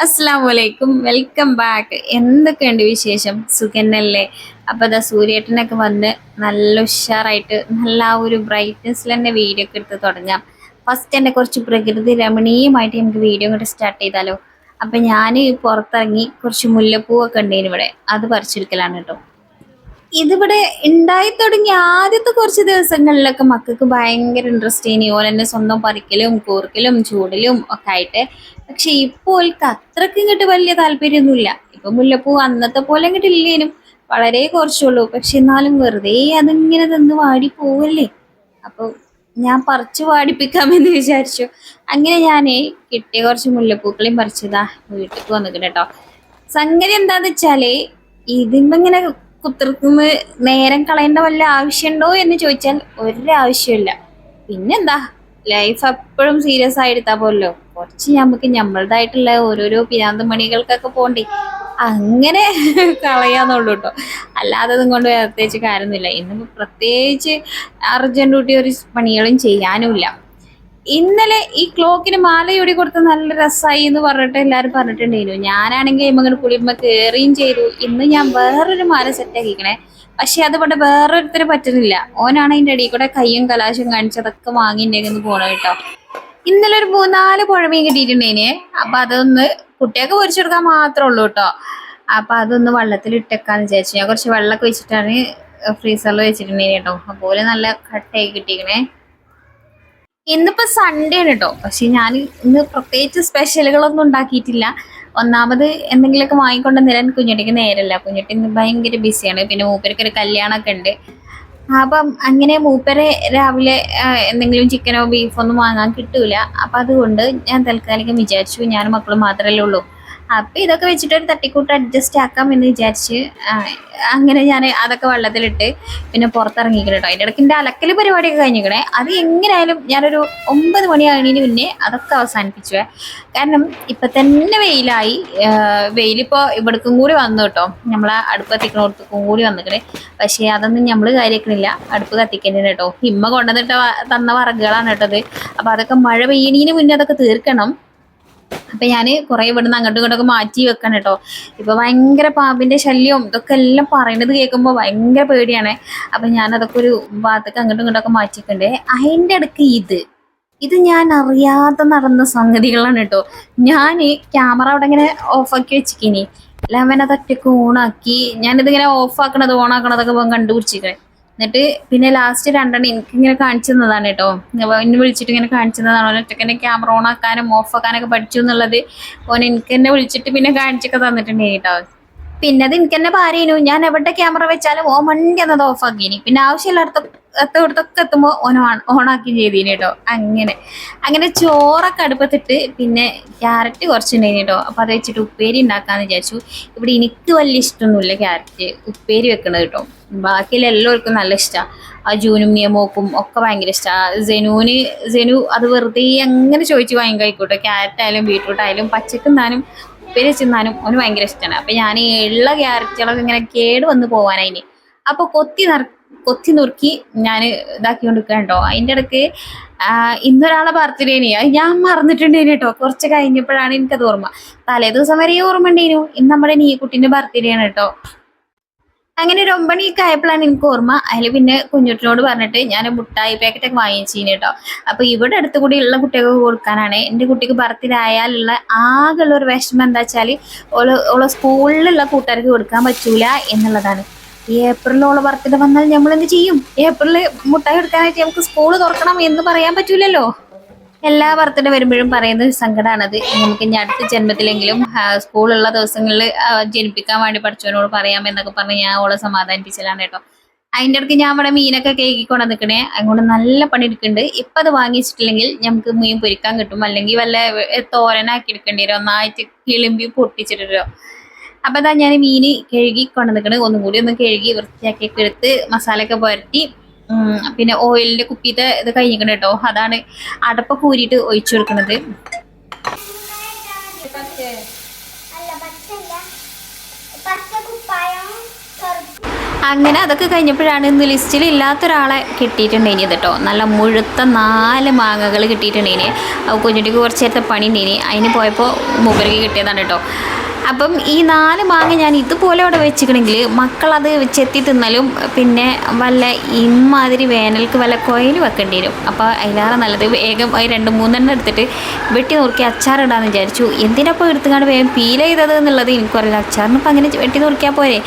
അസ്സലാമു അലൈക്കും, welcome back. എന്തൊക്കെയുണ്ട് വിശേഷം? സുഖന്നല്ലേ? അപ്പോൾ ദാ സൂര്യേട്ടനൊക്കെ വന്ന് നല്ല ഉഷാറായിട്ട് നല്ല ആ ഒരു ബ്രൈറ്റ്നസ്സിൽ തന്നെ വീഡിയോ ഒക്കെ എടുത്ത് തുടങ്ങാം. ഫസ്റ്റ് തന്നെ കുറച്ച് പ്രകൃതി രമണീയമായിട്ട് നമുക്ക് വീഡിയോ ഇങ്ങോട്ട് സ്റ്റാർട്ട് ചെയ്താലോ. അപ്പം ഞാൻ പുറത്തിറങ്ങി കുറച്ച് മുല്ലപ്പൂവൊക്കെ ഉണ്ടേനു ഇവിടെ, അത് പറിച്ചെടുക്കലാണ് കേട്ടോ. ഇതിവിടെ ഉണ്ടായി തുടങ്ങിയ ആദ്യത്തെ കുറച്ച് ദിവസങ്ങളിലൊക്കെ മക്കൾക്ക് ഭയങ്കര ഇൻട്രസ്റ്റ് ഇനി ഓലെന്നെ സ്വന്തം പറിക്കലും കൂർക്കലും ചൂടലും ഒക്കെ ആയിട്ട്. പക്ഷെ ഇപ്പോൾ ഓൽക്ക് അത്രക്ക് ഇങ്ങോട്ട് വലിയ താല്പര്യമൊന്നുമില്ല. ഇപ്പൊ മുല്ലപ്പൂ അന്നത്തെ പോലെ ഇങ്ങോട്ട് ഇല്ലേനും, വളരെ കുറച്ചുള്ളൂ. പക്ഷെ എന്നാലും വെറുതെ അതിങ്ങനെ നിന്ന് വാടി പോവല്ലേ. അപ്പൊ ഞാൻ പറിച്ചു വാടിപ്പിക്കാമെന്ന് വിചാരിച്ചു. അങ്ങനെ ഞാനേ കിട്ടിയ കുറച്ച് മുല്ലപ്പൂക്കളെയും പറിച്ചതാ വീട്ടിലേക്ക് വന്നിട്ടുണ്ട് കേട്ടോ. സംഗതി എന്താന്ന് വെച്ചാല് ഇതിമ്മ ഇങ്ങനെ കുത്തിർക്കുമ്പോ നേരം കളയേണ്ട വല്ല ആവശ്യമുണ്ടോ എന്ന് ചോദിച്ചാൽ ഒരാവശ്യമില്ല. പിന്നെന്താ, ലൈഫ് എപ്പോഴും സീരിയസ് ആയി എടുത്താ പോലല്ലോ, കുറച്ച് നമുക്ക് നമ്മളതായിട്ടുള്ള ഓരോരോ പിരാന്ത് മണികൾക്കൊക്കെ പോണ്ടേ, അങ്ങനെ കളയാന്നുള്ളൂ കേട്ടോ. അല്ലാതെ അതും കൊണ്ട് പ്രത്യേകിച്ച് കാര്യമൊന്നുമില്ല. ഇന്നിപ്പോ പ്രത്യേകിച്ച് അർജന്റ് ഡ്യൂട്ടി ഒരു പണികളും ചെയ്യാനുമില്ല. ഇന്നലെ ഈ ക്ലോക്കിന് മാല ചൂടി കൊടുത്ത് നല്ല രസമായി എന്ന് പറഞ്ഞിട്ട് എല്ലാവരും പറഞ്ഞിട്ടുണ്ടായിരുന്നു. ഞാനാണെങ്കിൽ ഇമ്മങ്ങോട്ട് കുളിയുമ്പോ കേറുകയും ചെയ്തു. ഇന്ന് ഞാൻ വേറൊരു മാല സെറ്റ് ആക്കിക്കണേ. പക്ഷെ അതുകൊണ്ട് വേറൊരുത്തര് പറ്റുന്നില്ല. ഓനാണ് അതിന്റെ അടിയിൽ കൂടെ കയ്യും കലാശം കാണിച്ചതൊക്കെ വാങ്ങിണ്ടെന്ന് പോണ കേട്ടോ. ഇന്നലെ ഒരു 3-4 പുഴമീൻ കിട്ടിയിട്ടുണ്ടേനെ. അപ്പൊ അതൊന്ന് കുട്ടിയൊക്കെ പൊരിച്ചെടുക്കാൻ മാത്രമേ ഉള്ളൂ കേട്ടോ. അപ്പൊ അതൊന്ന് വെള്ളത്തിൽ ഇട്ടേക്കാന്ന് വിചാരിച്ചു. ഞാൻ കുറച്ച് വെള്ളമൊക്കെ വെച്ചിട്ടാണ് ഫ്രീസറിൽ വെച്ചിട്ടുണ്ടേനെ കേട്ടോ. അതുപോലെ നല്ല കട്ടായി കിട്ടിക്കണേ. ഇന്നിപ്പോ സൺഡേ ആണ് കേട്ടോ. പക്ഷെ ഞാൻ ഇന്ന് പ്രത്യേകിച്ച് സ്പെഷ്യലുകളൊന്നും ഉണ്ടാക്കിയിട്ടില്ല. ഒന്നാമത് എന്തെങ്കിലുമൊക്കെ വാങ്ങിക്കൊണ്ട് നിരാൻ കുഞ്ഞുട്ടിക്ക് നേരല്ല. കുഞ്ഞുട്ടി ഇന്ന് ഭയങ്കര ബിസിയാണ്. പിന്നെ മൂപ്പർക്ക് ഒരു കല്യാണമൊക്കെ ഉണ്ട്. അപ്പം അങ്ങനെ മൂപ്പരെ രാവിലെ എന്തെങ്കിലും ചിക്കനോ ബീഫോ ഒന്നും വാങ്ങാൻ കിട്ടൂല. അപ്പം അതുകൊണ്ട് ഞാൻ തൽക്കാലികം വിചാരിച്ചു ഞാൻ മക്കളും മാത്രമല്ലേ ഉള്ളൂ, അപ്പം ഇതൊക്കെ വെച്ചിട്ട് ഒരു തട്ടിക്കൂട്ട് അഡ്ജസ്റ്റ് ആക്കാം എന്ന് വിചാരിച്ച് അങ്ങനെ ഞാൻ അതൊക്കെ വെള്ളത്തിലിട്ട് പിന്നെ പുറത്തിറങ്ങിക്കണം കേട്ടോ. അതിൻ്റെ ഇടയ്ക്ക് എൻ്റെ അലക്കൽ പരിപാടിയൊക്കെ കഴിഞ്ഞിരിക്കണേ. അത് എങ്ങനെയായാലും ഞാനൊരു 9 മണിയാകുന്നതിന് മുന്നേ അതൊക്കെ അവസാനിപ്പിച്ചു. കാരണം ഇപ്പം തന്നെ വെയിലായി. വെയിലിപ്പോൾ ഇവിടേക്കും കൂടി വന്നു കേട്ടോ. നമ്മളെ അടുപ്പ് കത്തിക്കണോടത്തേക്കും കൂടി വന്നിക്കണേ. പക്ഷേ അതൊന്നും നമ്മൾ കാര്യമാക്കണില്ല. അടുപ്പ് കത്തിക്കേണ്ടത് കേട്ടോ. ഇമ്മ കൊണ്ടുവന്നിട്ട് തന്ന വറകുകളാണ് കേട്ടത്. അപ്പം അതൊക്കെ മഴ പെയ്യണീന് മുന്നേ അതൊക്കെ തീർക്കണം. അപ്പൊ ഞാൻ കുറെ ഇവിടുന്ന് അങ്ങോട്ടും ഇങ്ങോട്ടൊക്കെ മാറ്റി വെക്കണം കേട്ടോ. ഇപ്പൊ ഭയങ്കര പാമ്പിന്റെ ശല്യവും ഇതൊക്കെ എല്ലാം പറയുന്നത് കേൾക്കുമ്പോൾ ഭയങ്കര പേടിയാണ്. അപ്പൊ ഞാൻ അതൊക്കെ ഒരു ഭാഗത്തേക്ക് അങ്ങോട്ടും ഇങ്ങോട്ടൊക്കെ മാറ്റിക്കണ്ടേ. അതിൻ്റെ ഇടയ്ക്ക് ഇത് ഞാൻ അറിയാതെ നടന്ന സംഗതികളാണ് കേട്ടോ. ഞാൻ ക്യാമറ അവിടെ ഇങ്ങനെ ഓഫാക്കി വെച്ചിക്കിനി. ലെവൻ അത് ഒറ്റക്ക് ഓണാക്കി ഞാനിതിങ്ങനെ ഓഫാക്കണത് ഓണാക്കണതൊക്കെ കണ്ടുപിടിച്ചിക്കണേ. എന്നിട്ട് പിന്നെ ലാസ്റ്റ് 2 എനിക്കിങ്ങനെ കാണിച്ചു തന്നതാണ് കേട്ടോ. എന്നെ വിളിച്ചിട്ട് ഇങ്ങനെ കാണിച്ചു തന്നതാണ്. ഒറ്റയ്ക്ക് തന്നെ ക്യാമറ ഓൺ ആക്കാനും ഓഫ് ആക്കാനൊക്കെ പഠിച്ചു എന്നുള്ളത് ഓൻ എനിക്ക് തന്നെ വിളിച്ചിട്ട് പിന്നെ കാണിച്ചൊക്കെ തന്നിട്ടുണ്ട് കേട്ടോ. പിന്നെ അത് എനിക്ക് തന്നെ പാരേനു. ഞാൻ എവിടെ ക്യാമറ വെച്ചാലും ഓ മണ്ടി എന്നത് ഓഫ് ആക്കിനി. പിന്നെ ആവശ്യമില്ലാടത്തൊക്കെ എത്തുമ്പോൾ ഓണാക്കി ചെയ്തീന് കേട്ടോ. അങ്ങനെ ചോറൊക്കെ അടുപ്പത്തിട്ട് പിന്നെ ക്യാരറ്റ് കുറച്ചുണ്ടായിന് കേട്ടോ. അപ്പം അത് വെച്ചിട്ട് ഉപ്പേരി ഉണ്ടാക്കാന്ന് വിചാരിച്ചു. ഇവിടെ എനിക്ക് വലിയ ഇഷ്ടമൊന്നുമില്ല ക്യാരറ്റ് ഉപ്പേരി വെക്കണത് കേട്ടോ. ബാക്കിയുള്ള എല്ലാവർക്കും നല്ല ഇഷ്ടമാണ്. ആ ജൂനും നിയമോക്കും ഒക്കെ ഭയങ്കര ഇഷ്ടമാണ്. ജെനു അത് വെറുതെ അങ്ങനെ ചോദിച്ച് വാങ്ങിക്കോട്ടെ. ക്യാരറ്റ് ആയാലും ബീട്രൂട്ട് ആയാലും പച്ചക്കുന്നാനും ഉപ്പേരി വെച്ചിരുന്നാലും അവന് ഭയങ്കര ഇഷ്ടമാണ്. അപ്പം ഞാൻ ഉള്ള ക്യാരറ്റുകളൊക്കെ ഇങ്ങനെ കേട് വന്ന് പോകാനായിന്. അപ്പോൾ കൊത്തി നുറുക്കി ഞാൻ ഇതാക്കി കൊണ്ടിരിക്കുക കേട്ടോ. അതിൻ്റെ ഇടയ്ക്ക് ഇന്നൊരാളെ ബർത്ത്ഡേന് ഞാൻ മറന്നിട്ടുണ്ടേനു കേട്ടോ. കുറച്ച് കഴിഞ്ഞപ്പോഴാണ് എനിക്കത് ഓർമ്മ. തലേ ദിവസം വരെ ഓർമ്മ ഉണ്ടേനു. ഇന്ന് നമ്മുടെ കുട്ടീൻ്റെ ബർത്ത്ഡേ ആണ് കേട്ടോ. അങ്ങനെ ഒരു 9 മണിയൊക്കെ ആയപ്പോഴാണ് എനിക്ക് ഓർമ്മ. അതിൽ പിന്നെ കുഞ്ഞുട്ടിനോട് പറഞ്ഞിട്ട് ഞാൻ മുട്ടായി പാക്കറ്റൊക്കെ വാങ്ങിച്ചീന് കേട്ടോ. അപ്പോൾ ഇവിടെ അടുത്ത് കൂടി ഉള്ള കുട്ടികൾക്ക് കൊടുക്കാനാണ്. എൻ്റെ കുട്ടിക്ക് ബർത്ത്ഡേ ആയാലുള്ള ആകെയുള്ള ഒരു വിഷമം എന്താ വെച്ചാൽ ഓളെ സ്കൂളിലുള്ള കൂട്ടുകാർക്ക് കൊടുക്കാൻ പറ്റൂല എന്നുള്ളതാണ്. ഏപ്രിലിൽ ഓളെ ബർത്ത്ഡേ വന്നാൽ നമ്മൾ എന്ത് ചെയ്യും? ഏപ്രിലിൽ മുട്ടായി കൊടുക്കാനായിട്ട് നമുക്ക് സ്കൂൾ തുറക്കണം എന്ന് പറയാൻ പറ്റൂലല്ലോ. എല്ലാ ബർത്ത്ഡേ വരുമ്പോഴും പറയുന്ന ഒരു സങ്കടമാണത്. നമുക്ക് ഇനി അടുത്ത ജന്മത്തിലെങ്കിലും സ്കൂളുള്ള ദിവസങ്ങളിൽ ജനിപ്പിക്കാൻ വേണ്ടി പഠിച്ചവനോട് പറയാമെന്നൊക്കെ പറഞ്ഞ് ഞാൻ ഓളെ സമാധാനിപ്പിച്ചലാണ് കേട്ടോ. അതിൻ്റെ ഇടയ്ക്ക് ഞാൻ ഇവിടെ മീനൊക്കെ കേക്കിക്കൊണ്ട് നിൽക്കണേ. അതുകൊണ്ട് നല്ല പണി എടുക്കുന്നുണ്ട്. ഇപ്പം അത് വാങ്ങിച്ചിട്ടില്ലെങ്കിൽ നമുക്ക് മീൻ പൊരിക്കാൻ കിട്ടും. അല്ലെങ്കിൽ വല്ല തോരനാക്കി എടുക്കേണ്ടി വരും. ഒന്നായിട്ട് കിളിമ്പി പൊട്ടിച്ചിട്ടോ. അപ്പം അതാ ഞാൻ മീൻ കഴുകി കൊണ്ട് നിൽക്കണേ. ഒന്നും കൂടി ഒന്ന് കഴുകി വൃത്തിയാക്കിയൊക്കെ എടുത്ത് മസാലയൊക്കെ പുരട്ടി പിന്നെ ഓയിലിന്റെ കുപ്പിത്തെ ഇത് കഴിഞ്ഞിരിക്കണം കേട്ടോ. അതാണ് അടപ്പൊക്കെ ഊരിയിട്ട് ഒഴിച്ചു കൊടുക്കണത്. അങ്ങനെ അതൊക്കെ കഴിഞ്ഞപ്പോഴാണ് ഇന്ന് ലിസ്റ്റിൽ ഇല്ലാത്തൊരാളെ കിട്ടിയിട്ടുണ്ടേനി കേട്ടോ. നല്ല മുഴുത്ത 4 മാങ്ങകൾ കിട്ടിയിട്ടുണ്ടേനി. കുഞ്ഞുട്ടിക്ക് കുറച്ച് നേരത്തെ പണി ഉണ്ടേനി. അതിന് പോയപ്പോൾ മൂപ്പർക്ക് കിട്ടിയതാണ് കേട്ടോ. അപ്പം ഈ 4 മാങ്ങ ഞാൻ ഇതുപോലെ അവിടെ വെച്ചിട്ടുണ്ടെങ്കിൽ മക്കളത് ചെത്തി തിന്നലും പിന്നെ വല്ല ഇമ്മാതിരി വേനൽക്ക് വല്ല കോയിൽ വെക്കേണ്ടി വരും. അപ്പോൾ അതിലേറെ നല്ലത് വേഗം 2-3 എടുത്തിട്ട് വെട്ടി നുറുക്കി അച്ചാറിടാന്ന് വിചാരിച്ചു. എന്തിനപ്പോൾ എടുത്തുകൊണ്ട് വേഗം പീൽ ചെയ്തത് എന്നുള്ളത് എനിക്കറിയില്ല. അച്ചാറിനിപ്പോൾ അങ്ങനെ വെട്ടി നുറുക്കിയാൽ പോരെ.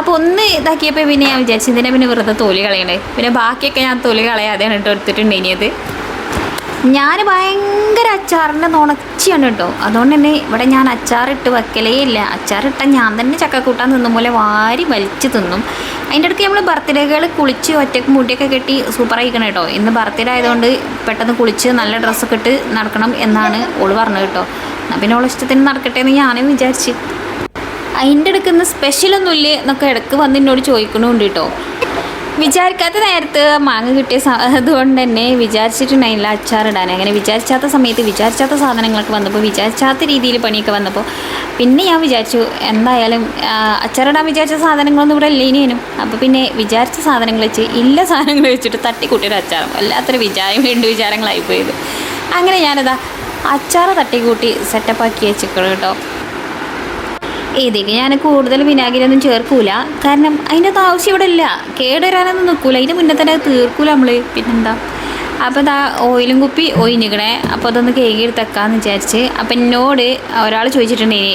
അപ്പോൾ ഒന്ന് ഇതാക്കിയപ്പോൾ പിന്നെ ഞാൻ വിചാരിച്ചു ഇതിനെ പിന്നെ വെറുതെ തൊലി കളയണേ. പിന്നെ ബാക്കിയൊക്കെ ഞാൻ തൊലി കളയാതെയാണ് കേട്ടോ എടുത്തിട്ടുണ്ടെങ്കിൽ. ഞാൻ ഭയങ്കര അച്ചാറിൻ്റെ നുണച്ചിയാണ് കേട്ടോ. അതുകൊണ്ട് തന്നെ ഇവിടെ ഞാൻ അച്ചാറിട്ട് വെക്കലേ ഇല്ല. അച്ചാറിട്ടാൽ ഞാൻ തന്നെ ചക്കക്കൂട്ടാൻ തിന്നും പോലെ വാരി വലിച്ച് തിന്നും. അതിൻ്റെ ഇടയ്ക്ക് നമ്മൾ ബർത്ത്ഡേകൾ കുളിച്ച് ഒറ്റക്ക് മുടിയൊക്കെ കെട്ടി സൂപ്പറായിക്കണം കേട്ടോ. ഇന്ന് ബർത്ത്ഡേ ആയതുകൊണ്ട് പെട്ടെന്ന് കുളിച്ച് നല്ല ഡ്രസ്സൊക്കെ ഇട്ട് നടക്കണം എന്നാണ് ഓള് പറഞ്ഞത് കേട്ടോ. എന്നാൽ പിന്നെ ഓളെ ഇഷ്ടത്തിന് നടക്കട്ടെ എന്ന് ഞാനും വിചാരിച്ച്. അതിൻ്റെ ഇടയ്ക്ക് സ്പെഷ്യലൊന്നുമില്ലേ എന്നൊക്കെ ഇടയ്ക്ക് വന്ന് എന്നോട് ചോദിക്കണമുണ്ട് കേട്ടോ. വിചാരിക്കാത്ത നേരത്ത് മാങ്ങ കിട്ടിയ അതുകൊണ്ട് തന്നെ വിചാരിച്ചിട്ടുണ്ടായില്ല അച്ചാറിടാൻ. അങ്ങനെ വിചാരിച്ചാത്ത സമയത്ത് വിചാരിച്ചാത്ത സാധനങ്ങളൊക്കെ വന്നപ്പോൾ വിചാരിച്ചാത്ത രീതിയിൽ പണിയൊക്കെ വന്നപ്പോൾ പിന്നെ ഞാൻ വിചാരിച്ചു എന്തായാലും അച്ചാറിടാൻ വിചാരിച്ച സാധനങ്ങളൊന്നും ഇവിടെ ഇല്ലേനും. അപ്പോൾ പിന്നെ വിചാരിച്ച സാധനങ്ങൾ വെച്ച് ഇല്ല സാധനങ്ങൾ വെച്ചിട്ട് തട്ടിക്കൂട്ടിയൊരു അച്ചാറും വല്ലാത്തൊരു വിചാരങ്ങളായി പോയത്. അങ്ങനെ ഞാനതാ അച്ചാറ് തട്ടിക്കൂട്ടി സെറ്റപ്പാക്കി വെച്ചിക്കണം കേട്ടോ. ഇതിന് ഞാൻ കൂടുതൽ വിനാഗിരിയൊന്നും ചേർക്കൂല. കാരണം അതിൻ്റെ ആവശ്യം ഇവിടെ ഇല്ല. കേടുവരാനൊന്നും നിൽക്കൂല. അതിന് മുന്നേ തന്നെ അത് തീർക്കൂല നമ്മൾ. പിന്നെന്താ. അപ്പോൾ ഇതാ ഓയിലും കുപ്പി ഒഴിഞ്ഞിക്കണേ. അപ്പോൾ അതൊന്ന് കേകിയെടുത്തേക്കാന്ന് വിചാരിച്ച്. അപ്പം എന്നോട് ഒരാൾ ചോദിച്ചിട്ടുണ്ടെങ്കിൽ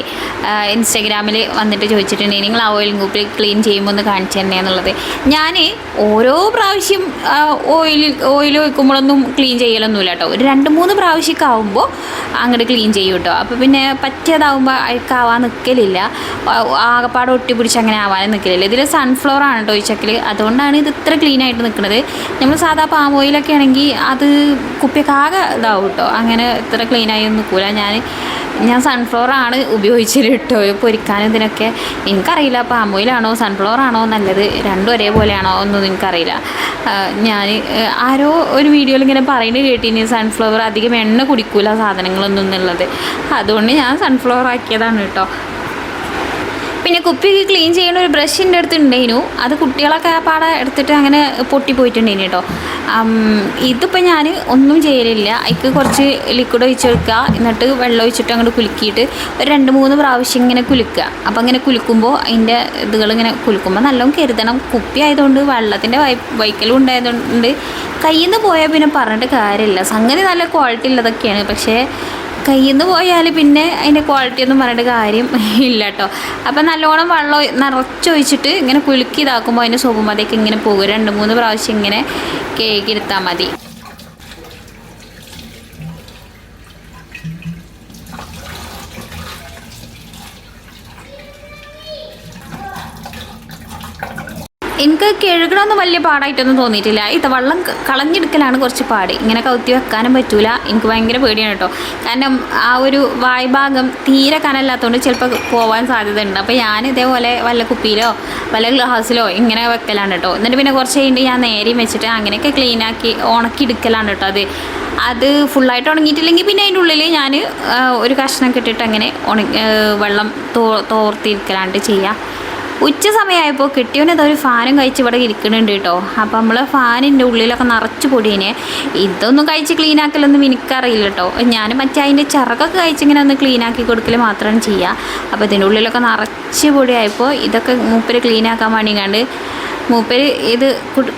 ഇൻസ്റ്റാഗ്രാമിൽ വന്നിട്ട് ചോദിച്ചിട്ടുണ്ടെങ്കിൽ നിങ്ങൾ ആ ഓയിലും കുപ്പി ക്ലീൻ ചെയ്യുമ്പോൾ ഒന്ന് കാണിച്ചു തന്നെ എന്നുള്ളത്. ഞാൻ ഓരോ പ്രാവശ്യം ഓയിൽ ഒഴിക്കുമ്പോഴൊന്നും ക്ലീൻ ചെയ്യലൊന്നുമില്ല കേട്ടോ. ഒരു 2-3 പ്രാവശ്യമൊക്കെ ആകുമ്പോൾ അങ്ങോട്ട് ക്ലീൻ ചെയ്യും കേട്ടോ. അപ്പോൾ പിന്നെ പറ്റിയതാകുമ്പോൾ അഴുക്കാവാൻ നിൽക്കലില്ല. ആകപ്പാടെ ഒട്ടി പിടിച്ച് അങ്ങനെ ആവാനും നിൽക്കലില്ല. ഇതിൽ സൺഫ്ലവർ ആണ് കേട്ടോ ഒഴിച്ചക്കൽ. അതുകൊണ്ടാണ് ഇത് ഇത്ര ക്ലീൻ ആയിട്ട് നിൽക്കുന്നത്. നമ്മൾ സാധാ പാം ഓയിലൊക്കെ ആണെങ്കിൽ അത് കുപ്പിയൊക്കെ ആകെ ഇതാവും കേട്ടോ. അങ്ങനെ ഇത്ര ക്ലീനായി നിൽക്കില്ല. ഞാൻ സൺഫ്ലവർ ആണ് ഉപയോഗിച്ചത് കേട്ടോ പൊരിക്കാനും ഇതിനൊക്കെ. എനിക്കറിയില്ല പാം ഓയിലാണോ സൺഫ്ലവർ ആണോ നല്ലത്, രണ്ടും ഒരേപോലെയാണോ ഒന്നും എനിക്കറിയില്ല. ഞാൻ ആരോ ഒരു വീഡിയോയിൽ ഇങ്ങനെ പറയുന്നത് കേട്ടിനി സൺഫ്ലവർ അധികം എണ്ണ കുടിക്കൂല സാധനങ്ങളൊന്നും എന്നുള്ളത്. അതുകൊണ്ട് ഞാൻ സൺഫ്ലവർ ആക്കിയതാണ് കേട്ടോ. പിന്നെ കുപ്പിയൊക്കെ ക്ലീൻ ചെയ്യുന്ന ഒരു ബ്രഷിൻ്റെ അടുത്ത് ഉണ്ടായിരുന്നു. അത് കുട്ടികളൊക്കെ പാടെ എടുത്തിട്ട് അങ്ങനെ പൊട്ടിപ്പോയിട്ടുണ്ടായിരുന്നു കേട്ടോ. ഇതിപ്പോൾ ഞാൻ ഒന്നും ചെയ്യലില്ല. അതിക്ക് കുറച്ച് ലിക്വിഡ് ഒഴിച്ച് വെക്കുക, എന്നിട്ട് വെള്ളം ഒഴിച്ചിട്ട് അങ്ങോട്ട് കുലുക്കിയിട്ട് ഒരു 2-3 പ്രാവശ്യം ഇങ്ങനെ കുലുക്കുക. അപ്പോൾ അങ്ങനെ കുലുക്കുമ്പോൾ അതിൻ്റെ ഇതുകളിങ്ങനെ കുലുക്കുമ്പോൾ നല്ലോണം കരുതണം. കുപ്പി ആയതുകൊണ്ട് വെള്ളത്തിൻ്റെ വൈക്കലും ഉണ്ടായതുകൊണ്ട് കയ്യിൽ നിന്ന് പോയാൽ പിന്നെ പറഞ്ഞിട്ട് കാര്യമില്ല. സംഗതി നല്ല ക്വാളിറ്റി ഉള്ളതൊക്കെയാണ്. പക്ഷേ കയ്യിൽ നിന്ന് പോയാൽ പിന്നെ അതിൻ്റെ ക്വാളിറ്റി ഒന്നും പറഞ്ഞിട്ട് കാര്യം ഇല്ല കേട്ടോ. അപ്പം നല്ലോണം വെള്ളം നിറച്ചൊഴിച്ചിട്ട് ഇങ്ങനെ കുലുക്കി ഇതാക്കുമ്പോൾ അതിൻ്റെ സോപ്പും മതിയൊക്കെ ഇങ്ങനെ പോകും. 2-3 പ്രാവശ്യം ഇങ്ങനെ കേക്ക് എടുത്താൽ മതി. എനിക്ക് കഴുകണമെന്ന് വലിയ പാടായിട്ടൊന്നും തോന്നിയിട്ടില്ല. ഇത് വെള്ളം കളഞ്ഞെടുക്കലാണ് കുറച്ച് പാട്. ഇങ്ങനെ കൗത്തി വെക്കാനും പറ്റൂല. എനിക്ക് ഭയങ്കര പേടിയാണ് കേട്ടോ. കാരണം ആ ഒരു വായ്ഭാഗം തീരെ കനല്ലാത്തതുകൊണ്ട് ചിലപ്പോൾ പോകാൻ സാധ്യതയുണ്ട്. അപ്പോൾ ഞാൻ ഇതേപോലെ വല്ല കുപ്പിയിലോ വല്ല ഗ്ലാസ്സിലോ ഇങ്ങനെ വെക്കലാണ് കേട്ടോ. എന്നിട്ട് പിന്നെ കുറച്ച് കഴിഞ്ഞിട്ട് ഞാൻ നേരെയും വെച്ചിട്ട് അങ്ങനെയൊക്കെ ക്ലീനാക്കി ഉണക്കിയെടുക്കലാണ് കേട്ടോ. അത് ഫുള്ളായിട്ട് ഉണങ്ങിയിട്ടില്ലെങ്കിൽ പിന്നെ അതിൻ്റെ ഉള്ളിൽ ഞാൻ ഒരു കഷ്ണം ഇട്ടിട്ട് അങ്ങനെ വെള്ളം തോർത്തിരിക്കലാണ്ട് ചെയ്യാം. ഉച്ച സമയമായപ്പോൾ കിട്ടിയവനതൊരു ഫാനും കഴിച്ച് ഇവിടെ ഇരിക്കുന്നുണ്ട് കേട്ടോ. അപ്പോൾ നമ്മൾ ഫാനിൻ്റെ ഉള്ളിലൊക്കെ നിറച്ച് പൊടിയനെ. ഇതൊന്നും കഴിച്ച് ക്ലീനാക്കലൊന്നും എനിക്കറിയില്ല കേട്ടോ. ഞാൻ മറ്റേ അതിൻ്റെ ചിറകൊക്കെ കഴിച്ചിങ്ങനെ ഒന്ന് ക്ലീനാക്കി കൊടുക്കൽ മാത്രമാണ് ചെയ്യുക. അപ്പോൾ ഇതിൻ്റെ ഉള്ളിലൊക്കെ നിറച്ച് പൊടിയായപ്പോൾ ഇതൊക്കെ മൂപ്പര് ക്ലീനാക്കാൻ വേണ്ടിങ്ങാണ്ട് മൂപ്പര് ഇത്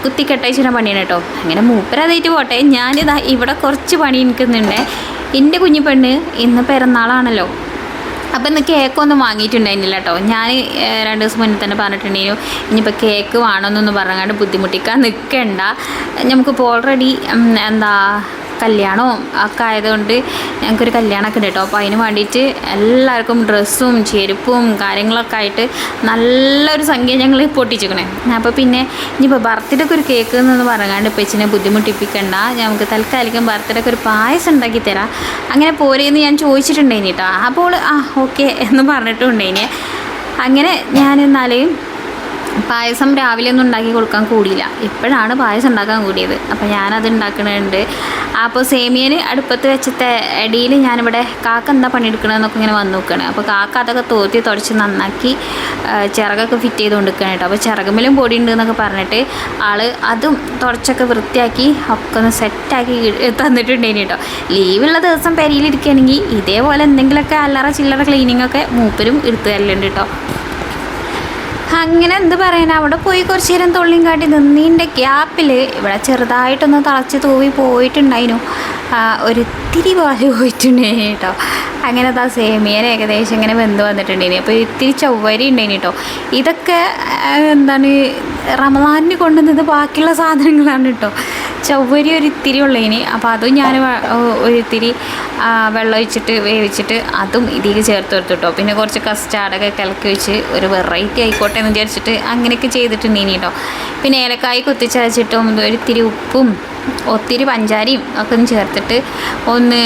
കുത്തിക്കെട്ടയച്ചിട്ട് പണിയാണ് കേട്ടോ. അങ്ങനെ മൂപ്പര് അതായിട്ട് പോട്ടെ. ഞാനിതാ ഇവിടെ കുറച്ച് പണി എനിക്കുന്നുണ്ട്. എൻ്റെ കുഞ്ഞു പെണ്ണ് ഇന്ന് പിറന്നാളാണല്ലോ. അപ്പം ഇന്ന് കേക്കൊന്നും വാങ്ങിയിട്ടുണ്ടായിരുന്നില്ല കേട്ടോ. ഞാൻ 2 ദിവസം മുന്നേ തന്നെ പറഞ്ഞിട്ടുണ്ടായിരുന്നു ഇനിയിപ്പോൾ കേക്ക് വേണമെന്നൊന്നും പറഞ്ഞാണ്ട് ബുദ്ധിമുട്ടിക്കാൻ നിൽക്കണ്ട. നമുക്കിപ്പോൾ ഓൾറെഡി കല്യാണവും ഒക്കെ ആയതുകൊണ്ട് ഞങ്ങൾക്കൊരു കല്യാണമൊക്കെ ഉണ്ട് കേട്ടോ. അപ്പോൾ അതിന് വേണ്ടിയിട്ട് എല്ലാവർക്കും ഡ്രസ്സും ചെരുപ്പും കാര്യങ്ങളൊക്കെ ആയിട്ട് നല്ലൊരു സംഖ്യ ഞങ്ങൾ പൊട്ടിച്ചിരിക്കണേ. അപ്പോൾ പിന്നെ ഇനിയിപ്പോൾ ബർത്ത്ഡേക്ക് ഒരു കേക്ക് എന്നൊന്ന് പറഞ്ഞാണ്ട് ഇപ്പച്ചിനെ ബുദ്ധിമുട്ടിപ്പിക്കണ്ട, നമുക്ക് തൽക്കാലികം ബർത്ത്ഡേക്ക് ഒരു പായസം ഉണ്ടാക്കി തരാം, അങ്ങനെ പോരെയെന്ന് ഞാൻ ചോദിച്ചിട്ടുണ്ടായിന് കേട്ടോ. അപ്പോൾ ഓക്കെ എന്ന് പറഞ്ഞിട്ടുണ്ടായിന്. അങ്ങനെ ഞാനെന്നാൽ പായസം രാവിലെ ഒന്നും ഉണ്ടാക്കി കൊടുക്കാൻ കൂടിയില്ല. ഇപ്പോഴാണ് പായസം ഉണ്ടാക്കാൻ കൂടിയത്. അപ്പോൾ ഞാനത് ഉണ്ടാക്കുന്നുണ്ട്. അപ്പോൾ സേമിയന് അടുപ്പത്ത് വെച്ചത്തെ ഇടയിൽ ഞാനിവിടെ കാക്ക എന്താ പണിയെടുക്കണമെന്നൊക്കെ ഇങ്ങനെ വന്ന് നോക്കുകയാണ്. അപ്പോൾ കാക്ക അതൊക്കെ തോത്തി തുടച്ച് നന്നാക്കി ചിറകൊക്കെ ഫിറ്റ് ചെയ്ത് കൊണ്ടിരിക്കുകയാണ് കേട്ടോ. അപ്പോൾ ചിറകുമ്പിലും പൊടി ഉണ്ട് എന്നൊക്കെ പറഞ്ഞിട്ട് ആൾ അതും തുടച്ചൊക്കെ വൃത്തിയാക്കി ഒക്കെ ഒന്ന് സെറ്റാക്കി തന്നിട്ടുണ്ടേനി കേട്ടോ. ലീവുള്ള ദിവസം പെരിയിലിരിക്കുകയാണെങ്കിൽ ഇതേപോലെ എന്തെങ്കിലുമൊക്കെ അല്ലറ ചില്ലറ ക്ലീനിങ്ങൊക്കെ മൂപ്പരും എടുത്തു തരലുണ്ട് കേട്ടോ. അങ്ങനെ എന്ത് പറയാൻ അവിടെ പോയി കുറച്ച് നേരം തൊള്ളിയും കാട്ടി നിന്നീൻ്റെ ഗ്യാപ്പിൽ ഇവിടെ ചെറുതായിട്ടൊന്ന് തിളച്ച് തൂവി പോയിട്ടുണ്ടായിരുന്നു. ഒരിത്തിരി പാല് പോയിട്ടുണ്ടായിന് കേട്ടോ. അങ്ങനെ ആ സേമിയൻ ഏകദേശം ഇങ്ങനെ വെന്ത് വന്നിട്ടുണ്ടായിന്. അപ്പോൾ ഇത്തിരി ചൊവ്വരി ഉണ്ടായിന് കേട്ടോ. ഇതൊക്കെ എന്താണ് റമദാനിന് കൊണ്ടുവന്നത് ബാക്കിയുള്ള സാധനങ്ങളാണ് കേട്ടോ. ചൊവ്വരി ഒരിത്തിരി ഉള്ളതിന്. അപ്പോൾ അതും ഞാൻ ഒരിത്തിരി വെള്ളം ഒഴിച്ചിട്ട് വേവിച്ചിട്ട് അതും ഇതിൽ ചേർത്ത് കൊടുത്തു കേട്ടോ. പിന്നെ കുറച്ച് കസ്റ്റാർഡൊക്കെ കലക്കി വെച്ച് ഒരു വെറൈറ്റി ആയിക്കോട്ടെ എന്ന് വിചാരിച്ചിട്ട് അങ്ങനെയൊക്കെ ചെയ്തിട്ടുണ്ടേനി കേട്ടോ. പിന്നെ ഏലക്കായ് കുത്തിച്ചതച്ചിട്ടും ഒരിത്തിരി ഉപ്പും ഒത്തിരി പഞ്ചാരയും ഒക്കെ ഒന്ന് ചേർത്തിട്ട് ഒന്ന്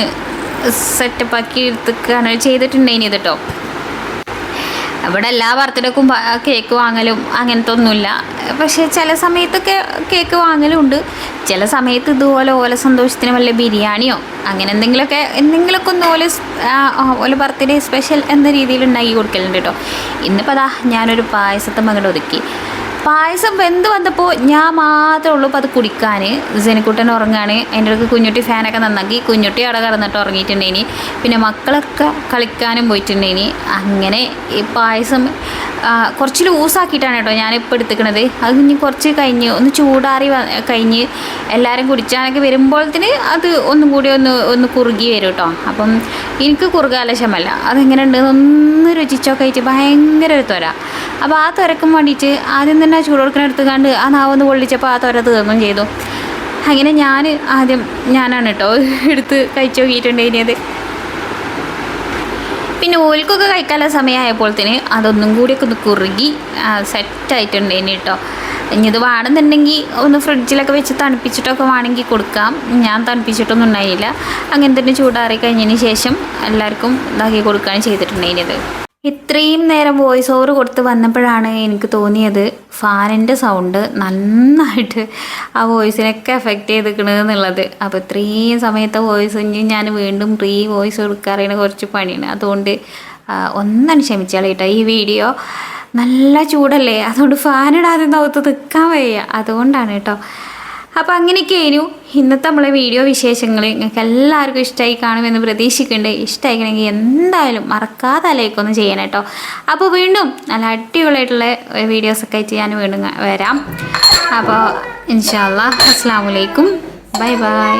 സെറ്റപ്പാക്കി എടുത്തിട്ടാണ് ചെയ്തിട്ടുണ്ടേനി ഇത് കേട്ടോ. ഇവിടെ എല്ലാ ബർത്ത്ഡേക്കും കേക്ക് വാങ്ങലും അങ്ങനത്തെ ഒന്നുമില്ല. പക്ഷേ ചില സമയത്തൊക്കെ കേക്ക് വാങ്ങലുണ്ട്. ചില സമയത്ത് ഇതുപോലെ ഓല സന്തോഷത്തിന് വല്ല ബിരിയാണിയോ അങ്ങനെ എന്തെങ്കിലുമൊക്കെ ഒന്ന് ഓല ബർത്ത്ഡേ സ്പെഷ്യൽ എന്ന രീതിയിൽ ഉണ്ടാക്കി കൊടുക്കലുണ്ട് കേട്ടോ. ഇന്നിപ്പോൾ അതാ ഞാനൊരു പായസത്തെ മകട് ഒതുക്കി. പായസം വെന്ത് വന്നപ്പോൾ ഞാൻ മാത്രമേ ഉള്ളൂ അപ്പോൾ അത് കുടിക്കാൻ. ജനിക്കുട്ടൻ ഉറങ്ങാണ്. അതിൻ്റെ ഇടയ്ക്ക് കുഞ്ഞുട്ടി ഫാനൊക്കെ നന്നാക്കി. കുഞ്ഞുട്ടി അവിടെ കിടന്നിട്ട് ഉറങ്ങിയിട്ടുണ്ടേനി. പിന്നെ മക്കളൊക്കെ കളിക്കാനും പോയിട്ടുണ്ടേനി. അങ്ങനെ ഈ പായസം കുറച്ച് ലൂസാക്കിയിട്ടാണ് കേട്ടോ ഞാനിപ്പോൾ എടുത്തിക്കണത്. അത് ഇനി കുറച്ച് കഴിഞ്ഞ് ഒന്ന് ചൂടാറി കഴിഞ്ഞ് എല്ലാവരും കുടിച്ചാനൊക്കെ വരുമ്പോഴത്തേന് അത് ഒന്നും കൂടി ഒന്ന് കുറുകി വരും കേട്ടോ. അപ്പം എനിക്ക് കുറുകാലശമല്ല. അതെങ്ങനെ ഉണ്ട് ഒന്ന് രുചിച്ചൊക്കെ ആയിട്ട് ഭയങ്കര ഒരു ത്വര. അപ്പോൾ ആ ത്വരക്കും വേണ്ടിയിട്ട് ആദ്യം തന്നെ ചൂട് കൊടുക്കാൻ എടുത്തുകൊണ്ട് ആ നാവൊന്ന് പൊള്ളിച്ചപ്പോൾ ആ ത്വര തീർന്നും ചെയ്തു. അങ്ങനെ ഞാനാണ് കേട്ടോ എടുത്ത് കഴിച്ചു നോക്കിയിട്ടുണ്ടായിരുന്നത്. പിന്നെ ഓൽക്കൊക്കെ കഴിക്കാനുള്ള സമയമായപ്പോഴത്തേന് അതൊന്നും കൂടിയൊക്കെ ഒന്ന് കുറുകി സെറ്റായിട്ടുണ്ടായിന് കേട്ടോ. ഇനി ഇത് വേണമെന്നുണ്ടെങ്കിൽ ഒന്ന് ഫ്രിഡ്ജിലൊക്കെ വെച്ച് തണുപ്പിച്ചിട്ടൊക്കെ വേണമെങ്കിൽ കൊടുക്കാം. ഞാൻ തണുപ്പിച്ചിട്ടൊന്നും ഉണ്ടായില്ല. അങ്ങനെ തന്നെ ചൂടാറി കഴിഞ്ഞതിന് ശേഷം എല്ലാവർക്കും ഇതാക്കി കൊടുക്കുകയാണ് ചെയ്തിട്ടുണ്ടായിരുന്നത്. ഇത്രയും നേരം വോയിസ് ഓവർ കൊടുത്ത് വന്നപ്പോഴാണ് എനിക്ക് തോന്നിയത് ഫാനിൻ്റെ സൗണ്ട് നന്നായിട്ട് ആ വോയിസിനൊക്കെ എഫക്റ്റ് ചെയ്തിരിക്കണമെന്നുള്ളത്. അപ്പോൾ ഇത്രയും സമയത്തെ വോയിസ് ഇനി ഞാൻ വീണ്ടും വോയിസ് കൊടുക്കാറിന് കുറച്ച് പണിയാണ്. അതുകൊണ്ട് ഒന്നാണ് ക്ഷമിച്ചാൽ കേട്ടോ. ഈ വീഡിയോ നല്ല ചൂടല്ലേ, അതുകൊണ്ട് ഫാനിടാതെ നൗത്ത് നിൽക്കാൻ വയ്യ, അതുകൊണ്ടാണ് കേട്ടോ. അപ്പോൾ അങ്ങനെയൊക്കെയായിരുന്നു ഇന്നത്തെ നമ്മളെ വീഡിയോ വിശേഷങ്ങൾ. നിങ്ങൾക്ക് എല്ലാവർക്കും ഇഷ്ടമായി കാണുമെന്ന് പ്രതീക്ഷിക്കുന്നുണ്ട്. ഇഷ്ടമായിക്കണമെങ്കിൽ എന്തായാലും മറക്കാതെ ലൈക്കൊന്നും ചെയ്യണം കേട്ടോ. അപ്പോൾ വീണ്ടും നല്ല അടിപൊളിയായിട്ടുള്ള വീഡിയോസൊക്കെ ആയിട്ട് ഞാൻ വീണ്ടും വരാം. അപ്പോൾ ഇൻഷാ അല്ലാഹ് അസ്സലാമു അലൈക്കും, ബൈ ബൈ.